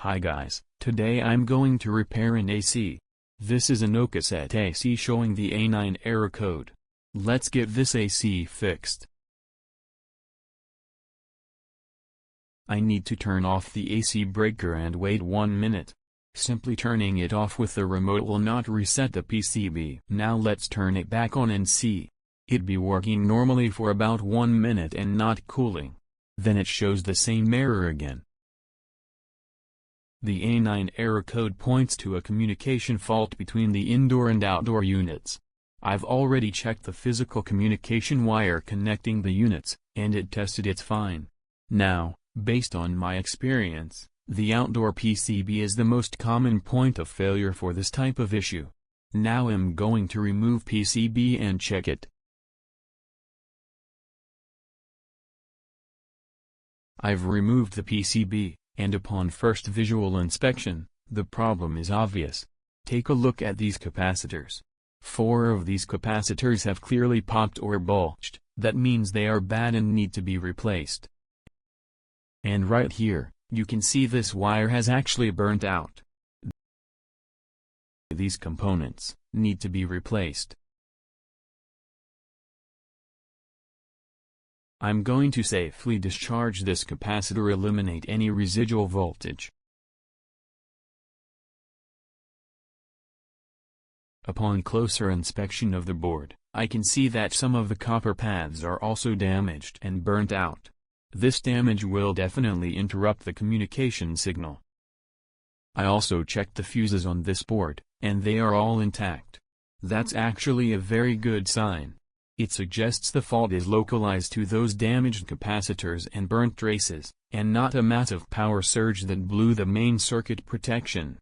Hi guys, today I'm going to repair an AC. This is a no cassette AC showing the A9 error code. Let's get this AC fixed. I need to turn off the AC breaker and wait 1 minute. Simply turning it off with the remote will not reset the PCB. Now let's turn it back on and see. It be working normally for about 1 minute and not cooling. Then it shows the same error again. The A9 error code points to a communication fault between the indoor and outdoor units. I've already checked the physical communication wire connecting the units, and it tested it's fine. Now, based on my experience, the outdoor PCB is the most common point of failure for this type of issue. Now I'm going to remove PCB and check it. I've removed the PCB, and upon first visual inspection, the problem is obvious. Take a look at these capacitors. 4 of these capacitors have clearly popped or bulged. That means they are bad and need to be replaced. And right here, you can see this wire has actually burnt out. These components need to be replaced. I'm going to safely discharge this capacitor, eliminate any residual voltage. Upon closer inspection of the board, I can see that some of the copper pads are also damaged and burnt out. This damage will definitely interrupt the communication signal. I also checked the fuses on this board, and they are all intact. That's actually a very good sign. It suggests the fault is localized to those damaged capacitors and burnt traces, and not a massive power surge that blew the main circuit protection.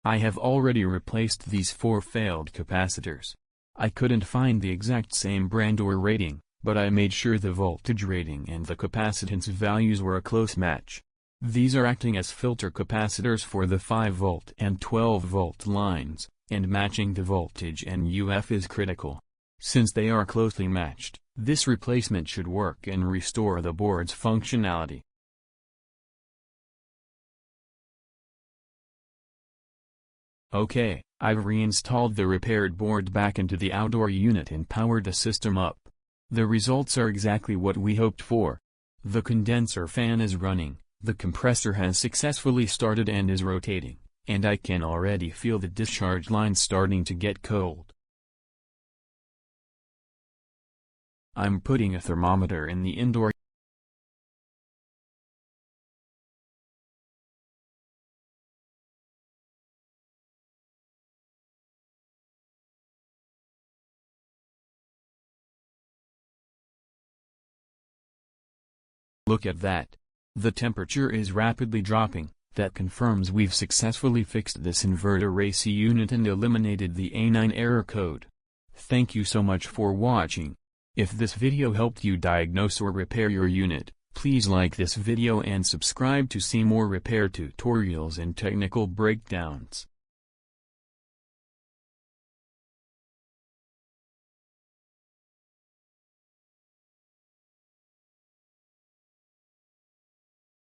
I have already replaced these 4 failed capacitors. I couldn't find the exact same brand or rating, but I made sure the voltage rating and the capacitance values were a close match. These are acting as filter capacitors for the 5V and 12V lines, and matching the voltage and UF is critical. Since they are closely matched, this replacement should work and restore the board's functionality. Okay, I've reinstalled the repaired board back into the outdoor unit and powered the system up. The results are exactly what we hoped for. The condenser fan is running. The compressor has successfully started and is rotating, and I can already feel the discharge lines starting to get cold. I'm putting a thermometer in the indoor Look at that. The temperature is rapidly dropping. That confirms we've successfully fixed this inverter AC unit and eliminated the A9 error code. Thank you so much for watching. If this video helped you diagnose or repair your unit, please like this video and subscribe to see more repair tutorials and technical breakdowns.